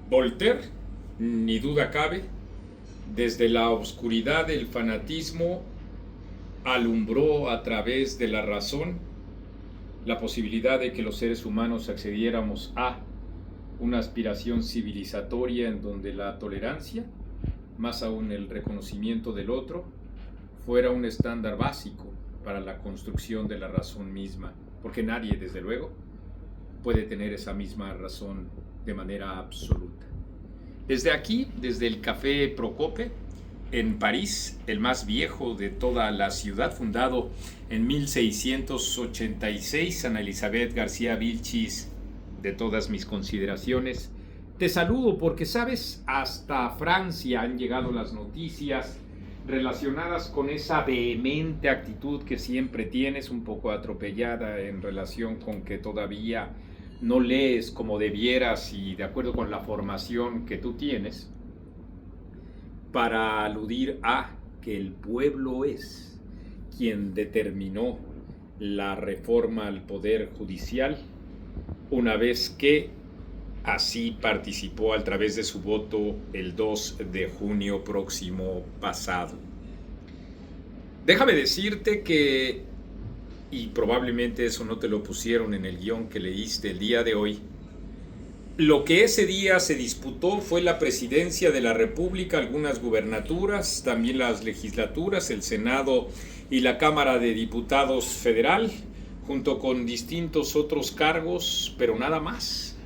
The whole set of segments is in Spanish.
Voltaire, ni duda cabe, desde la oscuridad del fanatismo alumbró a través de la razón la posibilidad de que los seres humanos accediéramos a una aspiración civilizatoria en donde la tolerancia, más aún el reconocimiento del otro, fuera un estándar básico para la construcción de la razón misma, porque nadie, desde luego, puede tener esa misma razón de manera absoluta. Desde aquí, desde el Café Procope, en París, el más viejo de toda la ciudad, fundado en 1686, Ana Elizabeth García Vilchis, de todas mis consideraciones, te saludo porque, sabes, hasta Francia han llegado las noticias relacionadas con esa vehemente actitud que siempre tienes, un poco atropellada en relación con que todavía no lees como debieras y de acuerdo con la formación que tú tienes, para aludir a que el pueblo es quien determinó la reforma al Poder Judicial, una vez que así participó a través de su voto el 2 de junio próximo pasado. Déjame decirte que, y probablemente eso no te lo pusieron en el guión que leíste el día de hoy, lo que ese día se disputó fue la presidencia de la República, algunas gubernaturas, también las legislaturas, el Senado y la Cámara de Diputados Federal, junto con distintos otros cargos, pero nada más.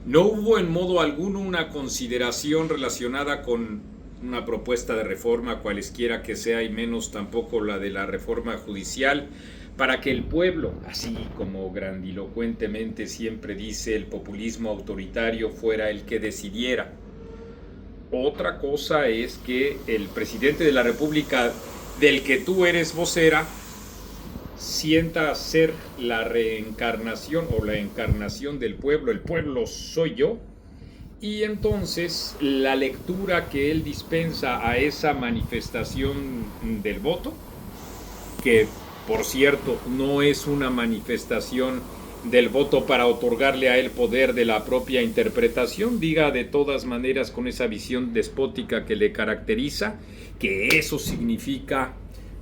No hubo en modo alguno una consideración relacionada con una propuesta de reforma, cualesquiera que sea, y menos tampoco la de la reforma judicial, para que el pueblo, así como grandilocuentemente siempre dice el populismo autoritario, fuera el que decidiera. Otra cosa es que el presidente de la República, del que tú eres vocera, sienta ser la reencarnación o la encarnación del pueblo. El pueblo soy yo. Y entonces la lectura que él dispensa a esa manifestación del voto, que por cierto no es una manifestación del voto para otorgarle a él poder de la propia interpretación, diga de todas maneras con esa visión despótica que le caracteriza, que eso significa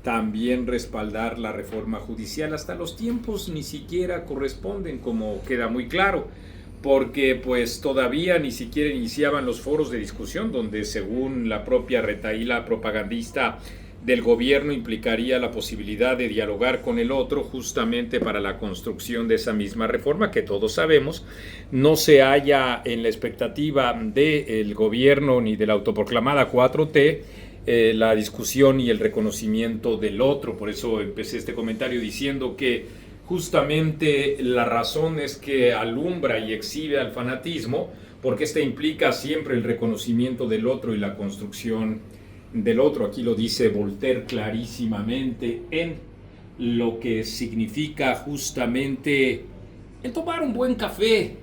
también respaldar la reforma judicial. Hasta los tiempos ni siquiera corresponden, como queda muy claro, porque pues todavía ni siquiera iniciaban los foros de discusión, donde según la propia retahíla propagandista del gobierno implicaría la posibilidad de dialogar con el otro justamente para la construcción de esa misma reforma que todos sabemos no se halla en la expectativa del gobierno ni de la autoproclamada 4T, la discusión y el reconocimiento del otro. Por eso empecé este comentario diciendo que justamente la razón es que alumbra y exhibe al fanatismo, porque este implica siempre el reconocimiento del otro y la construcción del otro. Aquí lo dice Voltaire clarísimamente en lo que significa justamente el tomar un buen café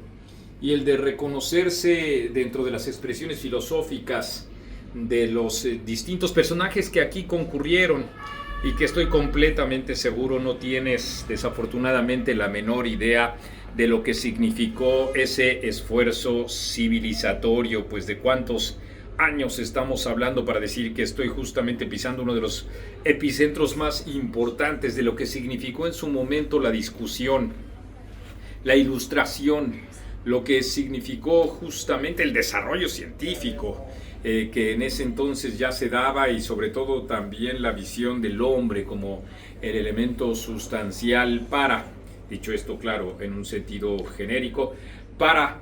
y el de reconocerse dentro de las expresiones filosóficas de los distintos personajes que aquí concurrieron y que estoy completamente seguro no tienes desafortunadamente la menor idea de lo que significó ese esfuerzo civilizatorio, pues de cuántos años estamos hablando para decir que estoy justamente pisando uno de los epicentros más importantes de lo que significó en su momento la discusión, la ilustración, lo que significó justamente el desarrollo científico que en ese entonces ya se daba, y sobre todo también la visión del hombre como el elemento sustancial para, dicho esto claro en un sentido genérico, para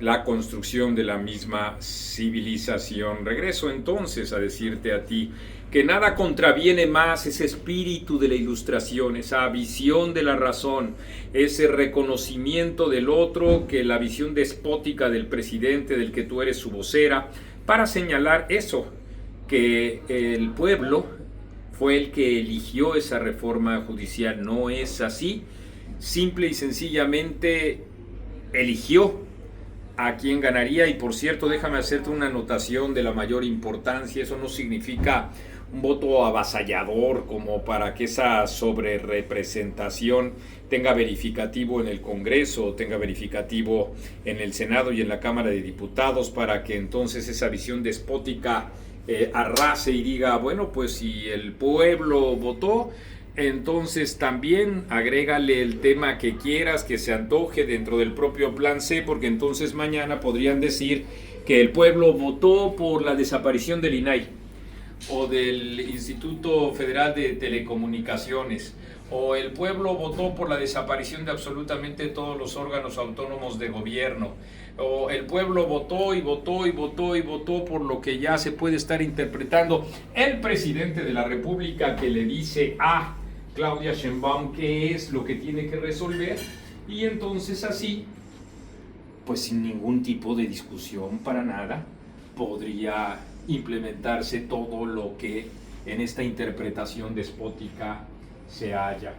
la construcción de la misma civilización. Regreso entonces a decirte a ti que nada contraviene más ese espíritu de la ilustración, esa visión de la razón, ese reconocimiento del otro, que la visión despótica del presidente del que tú eres su vocera, para señalar eso, que el pueblo fue el que eligió esa reforma judicial. No es así, simple y sencillamente eligió a quién ganaría. Y por cierto, déjame hacerte una anotación de la mayor importancia. Eso no significa un voto avasallador como para que esa sobrerepresentación tenga verificativo en el Congreso, tenga verificativo en el Senado y en la Cámara de Diputados, para que entonces esa visión despótica arrase y diga, bueno, pues si el pueblo votó, entonces también agrégale el tema que quieras, que se antoje dentro del propio plan C, porque entonces mañana podrían decir que el pueblo votó por la desaparición del INAI o del Instituto Federal de Telecomunicaciones, o el pueblo votó por la desaparición de absolutamente todos los órganos autónomos de gobierno, o el pueblo votó y votó y votó y votó por lo que ya se puede estar interpretando el presidente de la República, que le dice a Claudia Sheinbaum qué es lo que tiene que resolver, y entonces así, pues sin ningún tipo de discusión para nada, podría implementarse todo lo que en esta interpretación despótica se halla.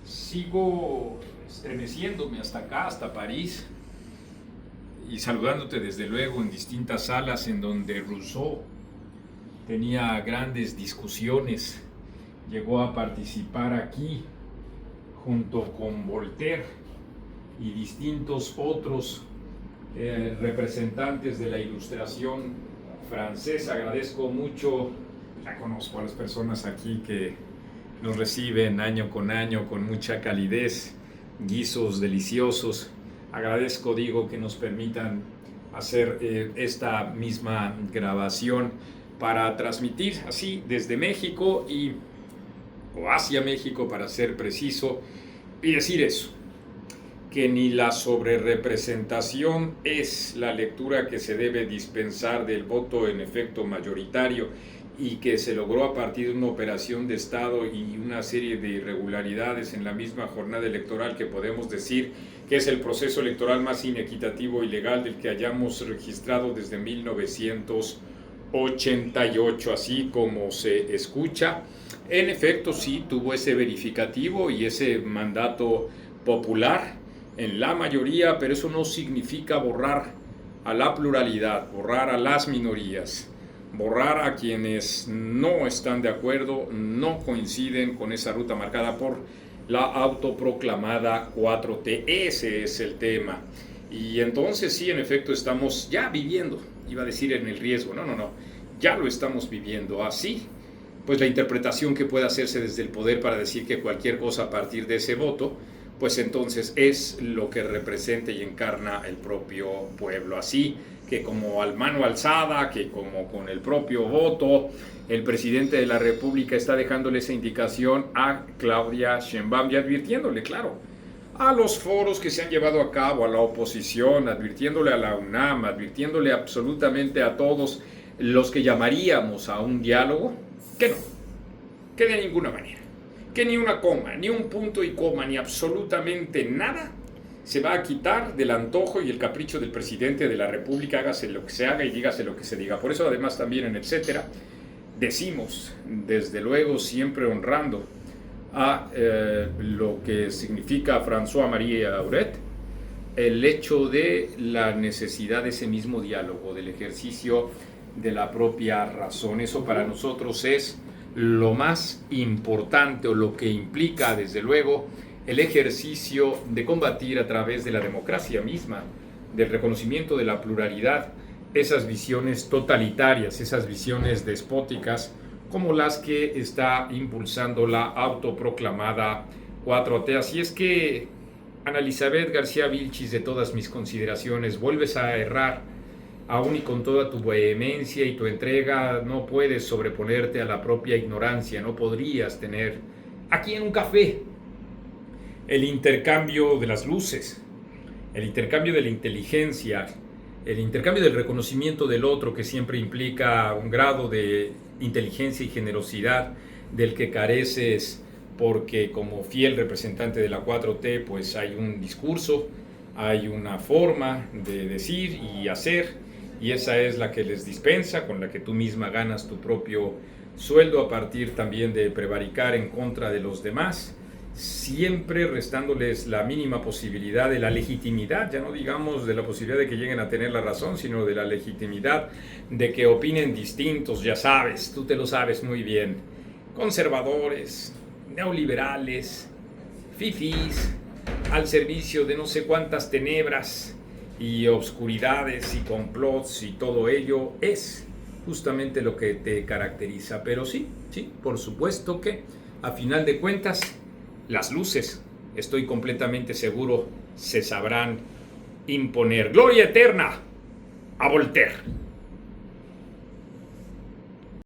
Sigo estremeciéndome hasta acá, hasta París, y saludándote desde luego en distintas salas en donde Rousseau tenía grandes discusiones, llegó a participar aquí junto con Voltaire y distintos otros representantes de la Ilustración francesa. Agradezco mucho, ya conozco a las personas aquí que nos reciben año con mucha calidez, guisos deliciosos. Agradezco, digo, que nos permitan hacer esta misma grabación para transmitir así desde México o hacia México, para ser preciso, y decir eso, que ni la sobrerepresentación es la lectura que se debe dispensar del voto en efecto mayoritario, y que se logró a partir de una operación de Estado y una serie de irregularidades en la misma jornada electoral, que podemos decir que es el proceso electoral más inequitativo y legal del que hayamos registrado desde 1988, así como se escucha. En efecto, sí, tuvo ese verificativo y ese mandato popular en la mayoría, pero eso no significa borrar a la pluralidad, borrar a las minorías, borrar a quienes no están de acuerdo, no coinciden con esa ruta marcada por la autoproclamada 4T. Ese es el tema. Y entonces sí, en efecto, estamos ya viviendo, iba a decir en el riesgo, no, ya lo estamos viviendo así. Pues la interpretación que pueda hacerse desde el poder para decir que cualquier cosa a partir de ese voto, pues entonces es lo que representa y encarna el propio pueblo. Así que como al mano alzada, que como con el propio voto, el presidente de la República está dejándole esa indicación a Claudia Sheinbaum y advirtiéndole, claro, a los foros que se han llevado a cabo, a la oposición, advirtiéndole a la UNAM, advirtiéndole absolutamente a todos los que llamaríamos a un diálogo, que no, que de ninguna manera, que ni una coma, ni un punto y coma, ni absolutamente nada se va a quitar del antojo y el capricho del presidente de la República, hágase lo que se haga y dígase lo que se diga. Por eso además también en etcétera decimos, desde luego siempre honrando a lo que significa François-Marie Arouet, el hecho de la necesidad de ese mismo diálogo, del ejercicio de la propia razón. Eso para nosotros es lo más importante, o lo que implica desde luego el ejercicio de combatir a través de la democracia misma, del reconocimiento de la pluralidad, esas visiones totalitarias, esas visiones despóticas como las que está impulsando la autoproclamada 4T. Así es que, Ana Elizabeth García Vilchis, de todas mis consideraciones, vuelves a errar. Aún y con toda tu vehemencia y tu entrega, no puedes sobreponerte a la propia ignorancia. No podrías tener aquí en un café el intercambio de las luces, el intercambio de la inteligencia, el intercambio del reconocimiento del otro, que siempre implica un grado de inteligencia y generosidad del que careces, porque como fiel representante de la 4T, pues hay un discurso, hay una forma de decir y hacer, y esa es la que les dispensa, con la que tú misma ganas tu propio sueldo a partir también de prevaricar en contra de los demás, siempre restándoles la mínima posibilidad de la legitimidad, ya no digamos de la posibilidad de que lleguen a tener la razón, sino de la legitimidad de que opinen distintos, ya sabes, tú te lo sabes muy bien, conservadores, neoliberales, fifís, al servicio de no sé cuántas tenebras y obscuridades y complots, y todo ello es justamente lo que te caracteriza. Pero sí, por supuesto que a final de cuentas las luces, estoy completamente seguro, se sabrán imponer. Gloria eterna a Voltaire.